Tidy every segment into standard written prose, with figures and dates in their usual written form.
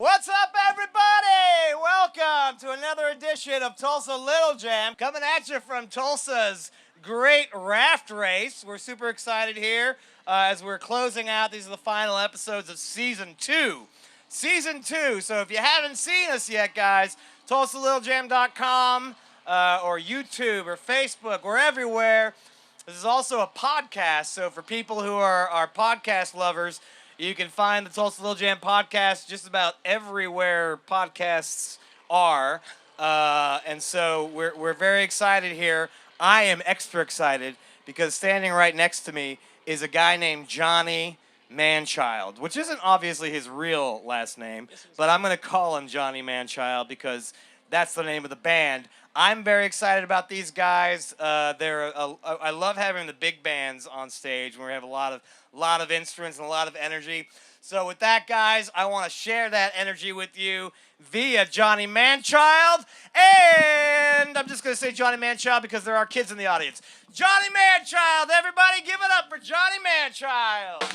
What's up, everybody? Welcome to another edition of Tulsa Little Jam, coming at you from Tulsa's great raft race. We're super excited here as we're closing out. These are the final episodes of Season 2. Season 2. So if you haven't seen us yet, guys, TulsaLittleJam.com or YouTube or Facebook, we're everywhere. This is also a podcast, so for people who are podcast lovers, you can find the Tulsa Little Jam podcast just about everywhere podcasts are. And so we're very excited here. I am extra excited because standing right next to me is a guy named Johnny Manchild, which isn't obviously his real last name, but I'm going to call him Johnny Manchild because that's the name of the band. I'm very excited about these guys. I love having the big bands on stage when we have a lot of instruments and a lot of energy. So with that, guys, I want to share that energy with you via Johnny Manchild. And I'm just going to say Johnny Manchild because there are kids in the audience. Johnny Manchild, everybody give it up for Johnny Manchild.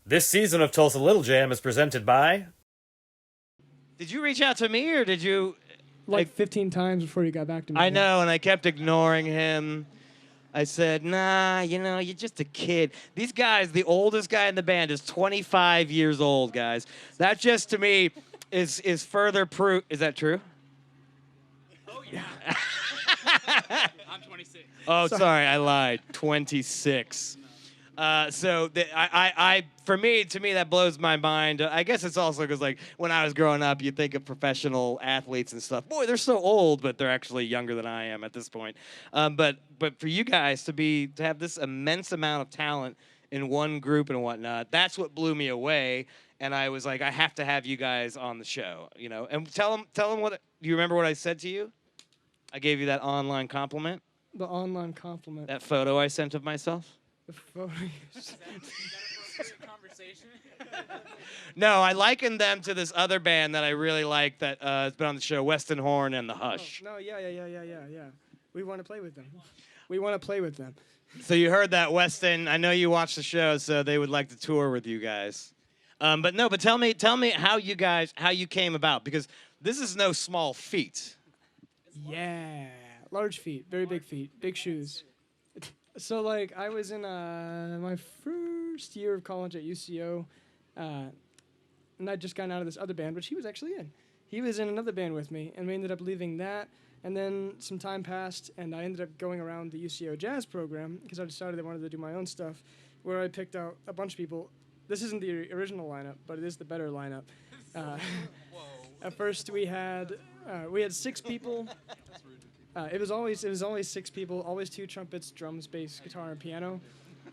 This season of Tulsa Little Jam is presented by... Did you reach out to me, or did you... Like 15 times before you got back to me. I know, and I kept ignoring him. I said, nah, you're just a kid. These guys, the oldest guy in the band is 25 years old, guys. That just, to me, is further proof. Is that true? Oh, yeah. I'm 26. Oh, sorry, I lied. 26. For me, that blows my mind. I guess it's also because, like, when I was growing up, you think of professional athletes and stuff. Boy, they're so old, but they're actually younger than I am at this point. But for you guys to have this immense amount of talent in one group and whatnot, that's what blew me away. And I was like, I have to have you guys on the show, And tell them what. Do you remember what I said to you? I gave you that online compliment. The online compliment. That photo I sent of myself. The photo. Conversation. No, I likened them to this other band that I really like that has been on the show, Weston Horn and the Hush. Oh, no, yeah. We want to play with them. We want to play with them. So you heard that, Weston. I know you watched the show, so they would like to tour with you guys. But tell me how you came about, because this is no small feat. Yeah, large feet, very big feet, big shoes. So, like, I was in my first year of college at UCO, and I'd just gotten out of this other band, which he was actually in. He was in another band with me, and we ended up leaving that, and then some time passed, and I ended up going around the UCO jazz program, because I decided I wanted to do my own stuff, where I picked out a bunch of people. This isn't the original lineup, but it is the better lineup. At first, we had 6 people. It was always 6 people, always 2 trumpets, drums, bass, guitar, and piano.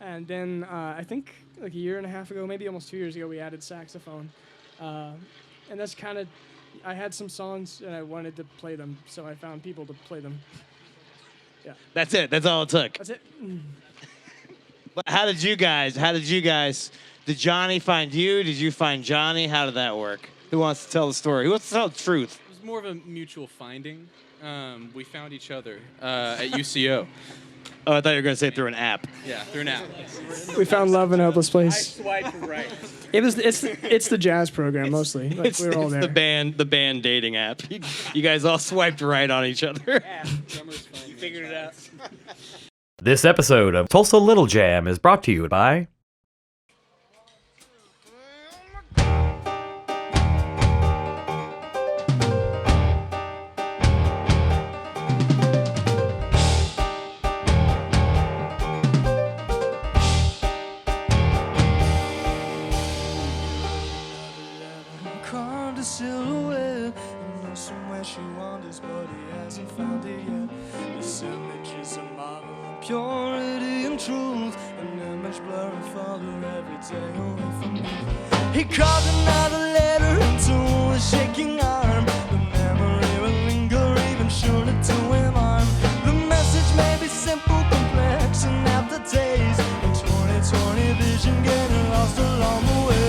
And then I think like a year and a half ago, maybe almost 2 years ago, we added saxophone. And that's kind of, I had some songs and I wanted to play them, so I found people to play them. Yeah. That's it. That's all it took. That's it. But how did you guys, did Johnny find you? Did you find Johnny? How did that work? Who wants to tell the story? Who wants to tell the truth? It was more of a mutual finding. We found each other at UCO. Oh, I thought you were going to say through an app. Yeah, through an app. We found love in a hopeless I place. swiped right. It's the jazz program mostly. Like, we were all there. the band dating app. You guys all swiped right on each other. You figured it out. This episode of Tulsa Little Jam is brought to you by... silhouette. I know somewhere she wanders, but he hasn't found it yet. This image is a model of purity and truth, an image blurring farther every day away from me. He carved another letter into a shaking arm. The memory will linger, even sure to do him harm. The message may be simple, complex, and aftertaste. A 20/20 vision getting lost along the way.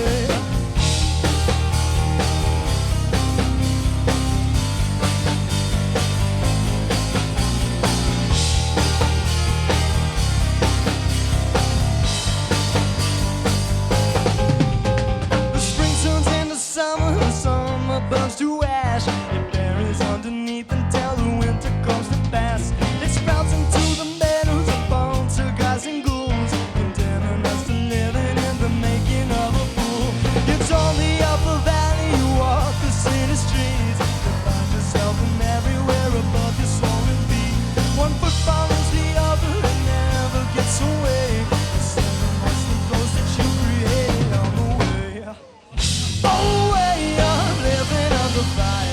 Burns to ash, it buries underneath until the winter comes to pass. It sprouts into the meadows of bones, to guys and ghouls, condemning us to living in the making of a fool. It's on the upper valley, you walk the city streets, you find yourself in everywhere above your swollen feet. One foot follows the other and never gets away. The seven monthly clothes that you create on the way. Oh, way up, living under fire.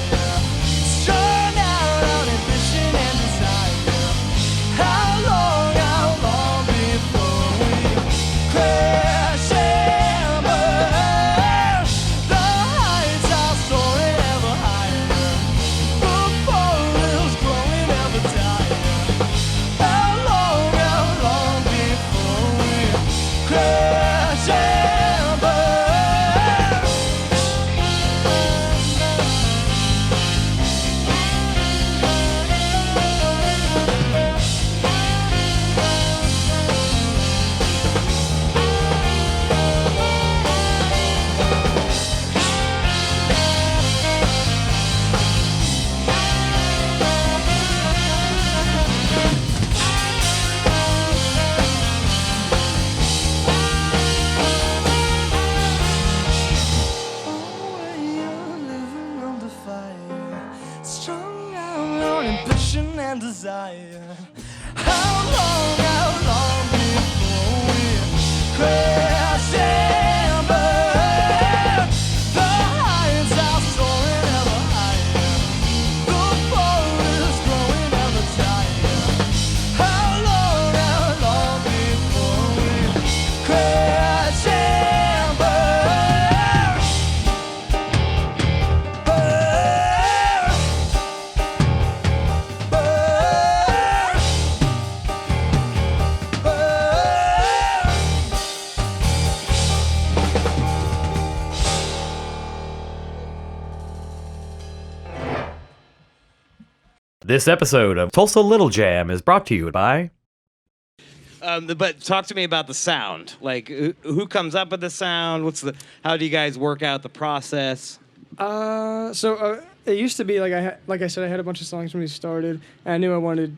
passion and desire. How long before we crash and burn? The heights are soaring ever higher. The boat is growing ever tighter. How long before we crash and burn? Burn, burn, burn. This episode of Tulsa Little Jam is brought to you by. But talk to me about the sound. Like, who comes up with the sound? How do you guys work out the process? It used to be like I said, I had a bunch of songs when we started, and I knew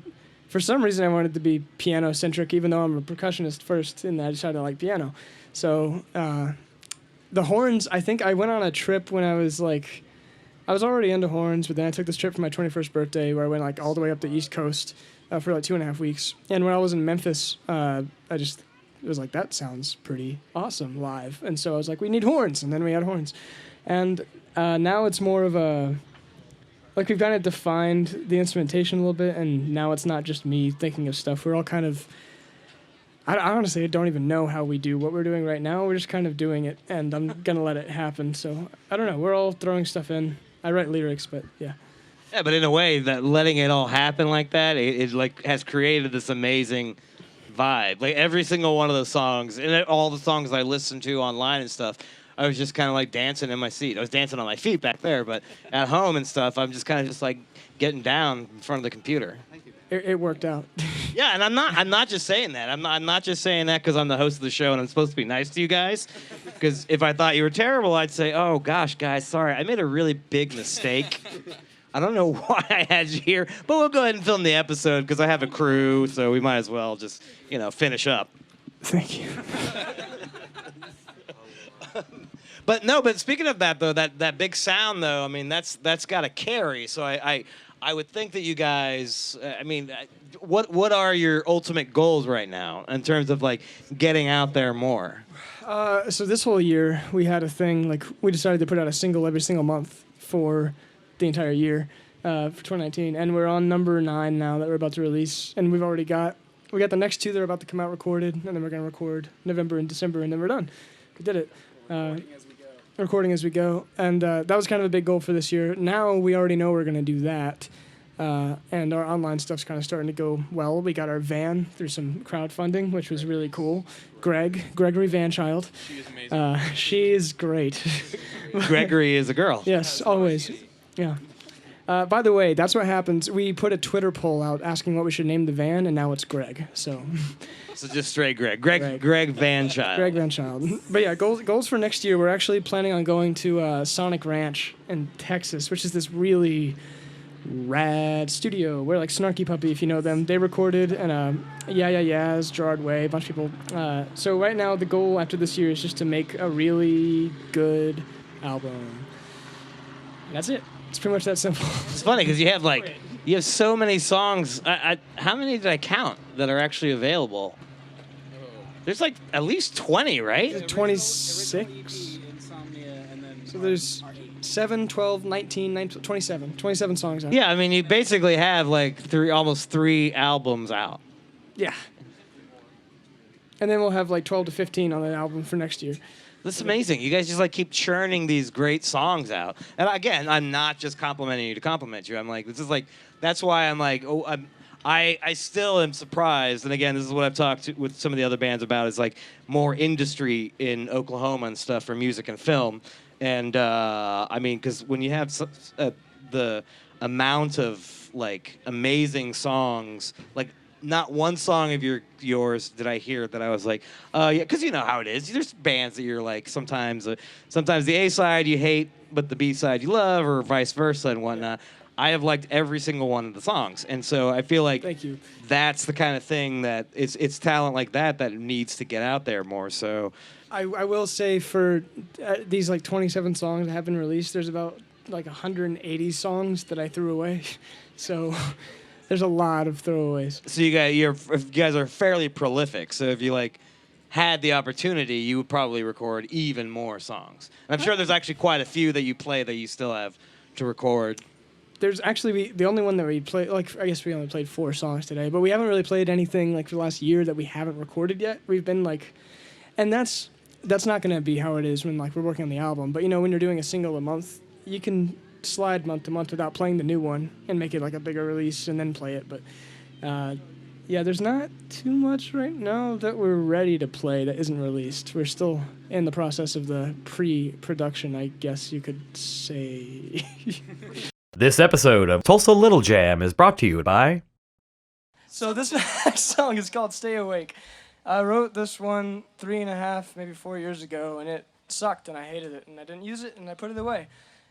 for some reason I wanted to be piano centric, even though I'm a percussionist first, and I decided I like piano. So the horns, I think I went on a trip when I was already into horns, but then I took this trip for my 21st birthday where I went all the way up the East Coast for 2.5 weeks. And when I was in Memphis, it was like, that sounds pretty awesome live. And so I was like, we need horns, and then we had horns. And now it's more of we've kind of defined the instrumentation a little bit, and now it's not just me thinking of stuff. We're all kind of, I honestly don't even know how we do what we're doing right now. We're just kind of doing it, and I'm going to let it happen. So I don't know. We're all throwing stuff in. I write lyrics, but yeah. Yeah, but in a way, that letting it all happen like that, it has created this amazing vibe. Like every single one of those songs, and all the songs I listened to online and stuff, I was just kind of dancing in my seat. I was dancing on my feet back there, but at home and stuff, I'm just kind of getting down in front of the computer. It worked out. Yeah, and I'm not just saying that. I'm not just saying that because I'm the host of the show and I'm supposed to be nice to you guys. Because if I thought you were terrible, I'd say, oh gosh, guys, sorry, I made a really big mistake. I don't know why I had you here, but we'll go ahead and film the episode because I have a crew, so we might as well just, finish up. Thank you. But speaking of that though, that big sound though, I mean that's got to carry. So I would think that you guys, what are your ultimate goals right now in terms of getting out there more? So this whole year we had a thing, we decided to put out a single every single month for the entire year for 2019, and we're on number 9 now that we're about to release, and we got the next 2 that are about to come out recorded, and then we're going to record November and December, and then we're done. We did it. Recording as we go, and that was kind of a big goal for this year. Now we already know we're going to do that, and our online stuff's kind of starting to go well. We got our van through some crowdfunding, which was really cool. Gregory Manchild. She is amazing. She is great. Gregory is a girl. Yes, always. Yeah. By the way, that's what happens. We put a Twitter poll out asking what we should name the van, and now it's Greg. So just straight Greg Van Child. Greg Van Child. But yeah, goals for next year. We're actually planning on going to Sonic Ranch in Texas, which is this really rad studio where Snarky Puppy, if you know them, they recorded, and Yeah Yeahs, Gerard Way, a bunch of people. So right now the goal after this year is just to make a really good album. That's it. It's pretty much that simple. It's funny because you have so many songs. How many did I count that are actually available? There's at least 20, right? 26. So there's 7, 12, 19, 27. 27 songs out. Yeah, I mean, you basically have almost 3 albums out. Yeah. And then we'll have 12 to 15 on the album for next year. That's amazing. You guys just keep churning these great songs out. And again, I'm not just complimenting you to compliment you. I'm that's why I still am surprised. And again, this is what I've talked with some of the other bands about is more industry in Oklahoma and stuff for music and film. And because when you have the amount of amazing songs, not one song of yours did I hear that I was yeah, because you know how it is. There's bands that you're sometimes the A side you hate, but the B side you love, or vice versa and whatnot. I have liked every single one of the songs, and so I feel Thank you. That's the kind of thing that it's talent like that needs to get out there more. So I will say for these 27 songs that have been released, there's about 180 songs that I threw away. So There's a lot of throwaways. So you guys are fairly prolific. So if you like had the opportunity, you would probably record even more songs. And I'm sure there's actually quite a few that you play that you still have to record. There's actually the only one that we played, like, I guess we only played 4 songs today, but we haven't really played anything like for the last year that we haven't recorded yet. We've been like, and that's not going to be how it is when like we're working on the album. But you know, when you're doing a single a month, you can slide month to month without playing the new one and make it like a bigger release and then play it. But yeah, there's not too much right now that we're ready to play that isn't released. We're still in the process of the pre-production, I guess you could say. This episode of Tulsa Little Jam is brought to you by... So this next song is called Stay Awake. I wrote this one 3.5, maybe 4 years ago, and it sucked, and I hated it, and I didn't use it, and I put it away.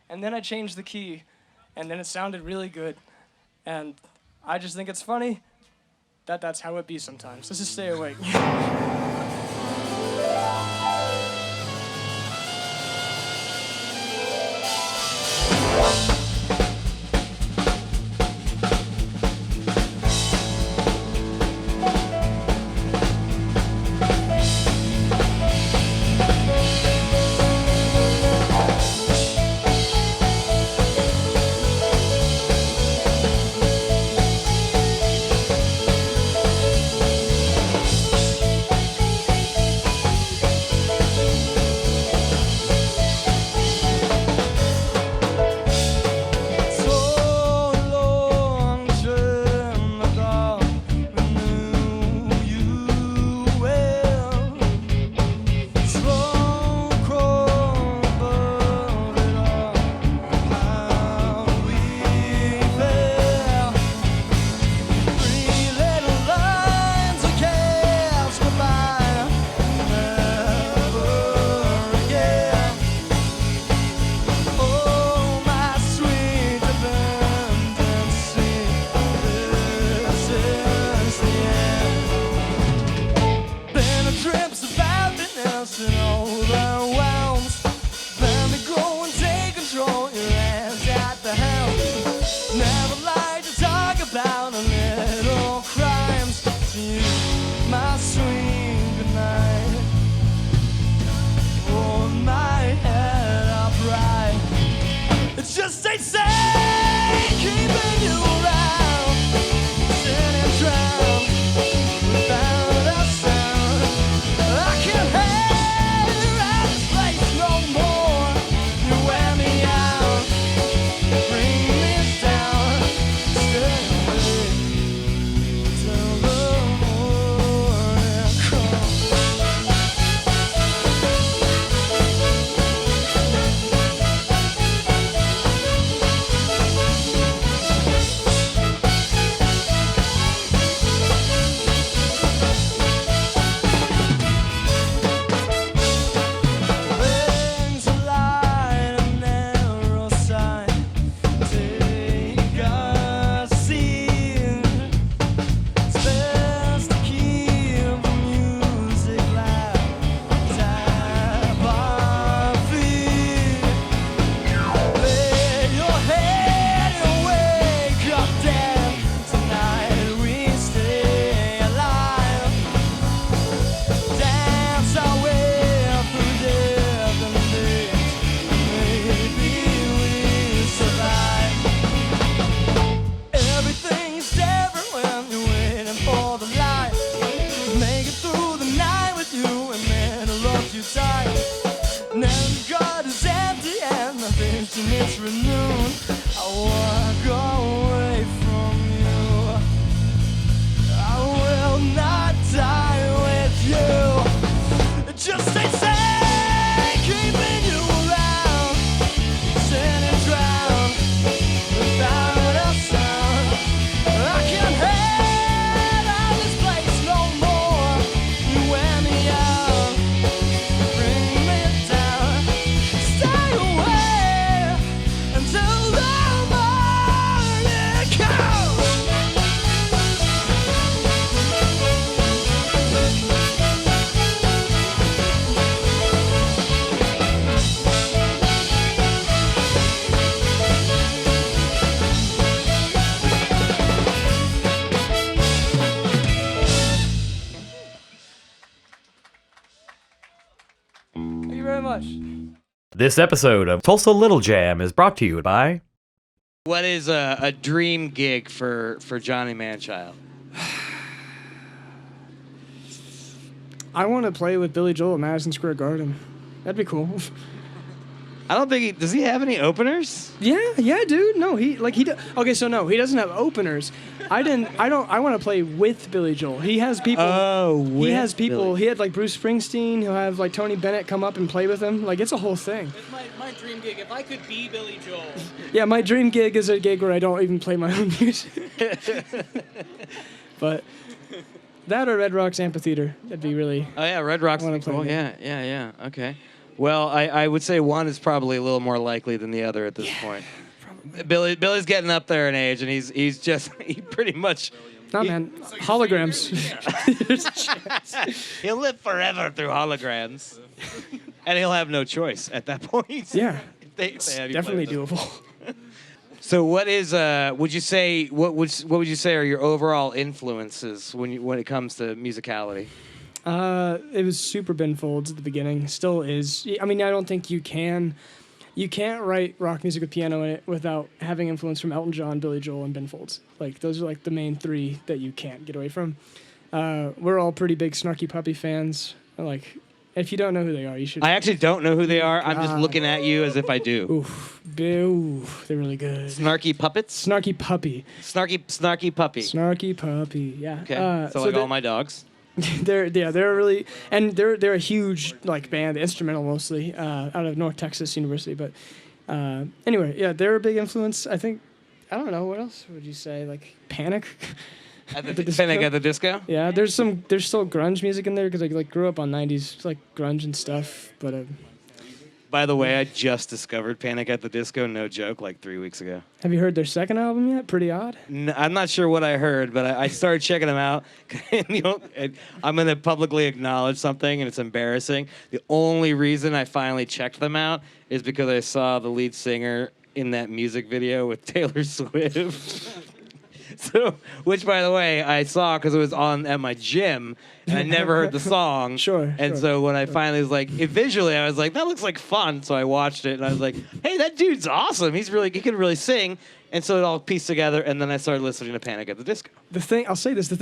And then I changed the key, and then it sounded really good. And I just think it's funny that that's how it be sometimes. This is Stay Awake. Stay away until the morning. much. This episode of Tulsa Little Jam is brought to you by... What is a dream gig for Johnny Manchild? I want to play with Billy Joel at Madison Square Garden. That'd be cool. I don't think does he have any openers? Yeah, dude. No, okay, so no, he doesn't have openers. I want to play with Billy Joel. He has people. Oh, he has people. He had like Bruce Springsteen. He'll have like Tony Bennett come up and play with him. Like it's a whole thing. It's my dream gig. If I could be Billy Joel. Yeah, my dream gig is a gig where I don't even play my own music. But that or Red Rocks Amphitheater. That'd be really. Oh yeah, Red Rocks. Cool. Yeah. Okay. Well, I would say one is probably a little more likely than the other at this point. Probably. Billy's getting up there in age, and he pretty much. Nah, man. Holograms. There's a chance. He'll live forever through holograms, and he'll have no choice at that point. Yeah. It's definitely doable. So, what is would you say? What would you say are your overall influences when it comes to musicality? It was super Ben Folds at the beginning. Still is. I mean, I don't think you can't write rock music with piano in it without having influence from Elton John, Billy Joel, and Ben Folds. Like, those are like the main three that you can't get away from. We're all pretty big Snarky Puppy fans. Like, if you don't know who they are, you should. I actually don't know who they are. I'm just looking at you as if I do. Oof, they're really good. Snarky Puppets? Snarky Puppy. Snarky Puppy. Snarky Puppy, yeah. Okay, so like all my dogs. they're really, and they're a huge like band, instrumental mostly, out of North Texas University. But anyway, yeah, they're a big influence. I think, I don't know, what else would you say? Like Panic. At the Panic at the Disco? Yeah, there's still grunge music in there because I like grew up on '90s like grunge and stuff. But by the way, I just discovered Panic at the Disco, no joke, like 3 weeks ago. Have you heard their second album yet? Pretty Odd. No, I'm not sure what I heard, but I started checking them out. I'm going to publicly acknowledge something, and it's embarrassing. The only reason I finally checked them out is because I saw the lead singer in that music video with Taylor Swift. So, which, by the way, I saw because it was on at my gym, and I never heard the song. Sure. So when I finally was like, visually, I was like, that looks like fun. So I watched it, and I was like, hey, that dude's awesome. He can really sing. And so it all pieced together, and then I started listening to Panic at the Disco. The thing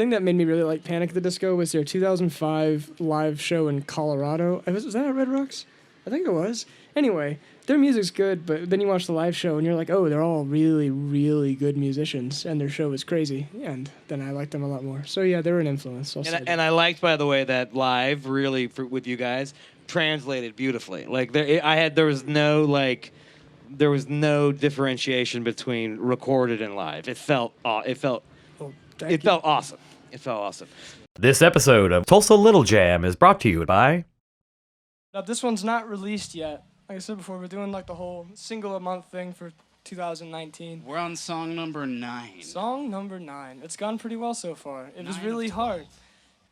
that made me really like Panic at the Disco was their 2005 live show in Colorado. Was that at Red Rocks? I think it was. Anyway, their music's good, but then you watch the live show and you're like, oh, they're all really, really good musicians, and their show is crazy. And then I liked them a lot more. So yeah, they were an influence. And I liked, by the way, that live really with you guys translated beautifully. Like there was no differentiation between recorded and live. It felt awesome. It felt awesome. This episode of Tulsa Little Jam is brought to you by... Now, this one's not released yet. Like I said before, we're doing like the whole single a month thing for 2019. We're on song number 9. Song number 9. It's gone pretty well so far. It was really hard.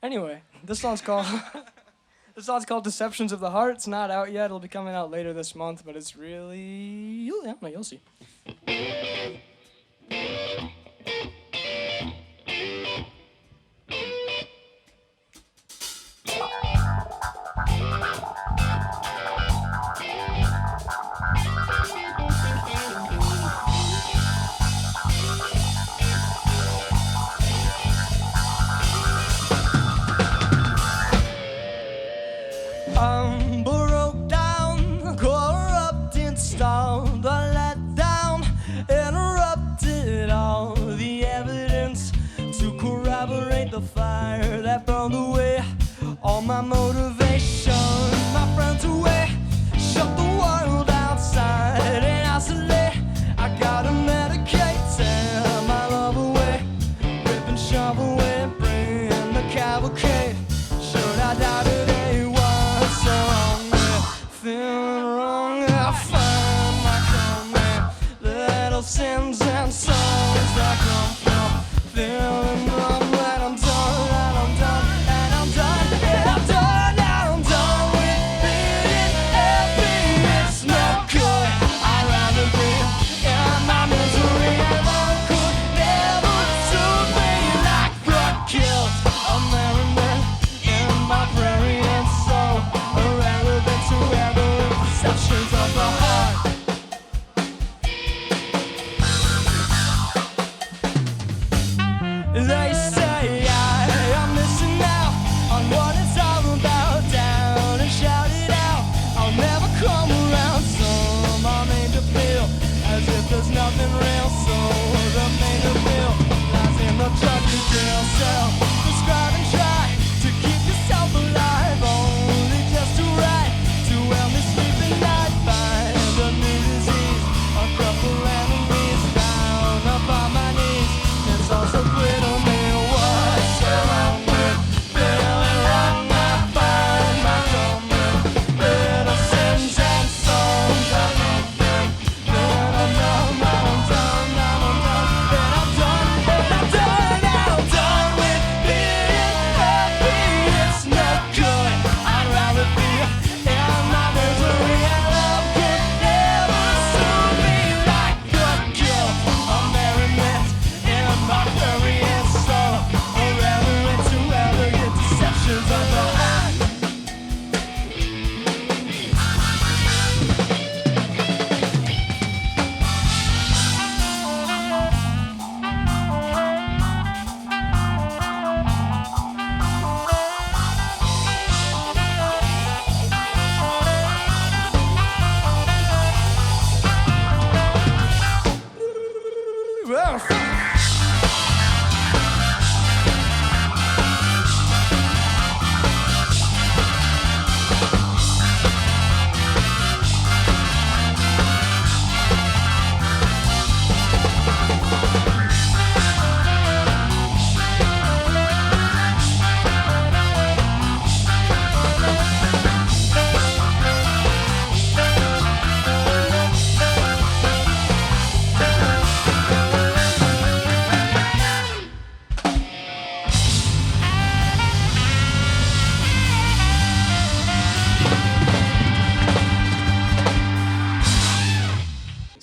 Anyway, this song's called Deceptions of the Heart. It's not out yet. It'll be coming out later this month, but it's really... You'll see. I'm broke down, corrupted, starved, let down, interrupted all the evidence to corroborate the fire that burned away all my motivation. My friends away, shut the world outside and isolate. I gotta medicate, tear my love away, rip and shove away, bring the cavalcade. Should I die today? Feeling wrong, I find my calming. Little sins and songs that come from feeling numb. And I'm done, and I'm done, and I'm done, and I'm done, and I'm done with being happy. It's no good. I'd rather be in my misery, and I could never do me like what killed a merriment in my prairie and so irrelevant to ever.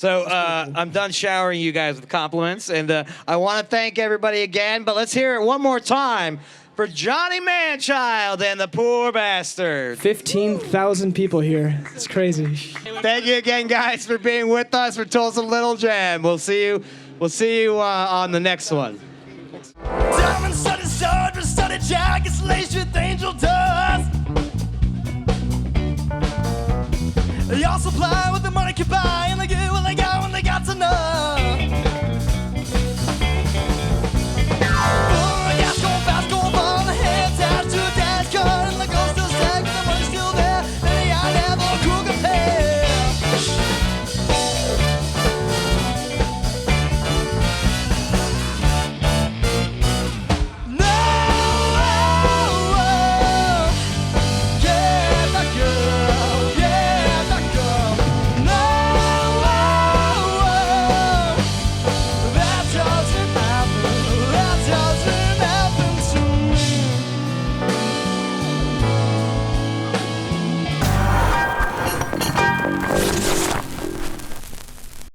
So I'm done showering you guys with compliments, and I want to thank everybody again, but let's hear it one more time for Johnny Manchild and the Poor Bastard. 15,000 people here. It's crazy. Thank you again, guys, for being with us for Tulsa Little Jam. We'll see you on the next one. Diamond-studded sword with studded jackets laced with angel dust. They all supply what the money can buy, and they give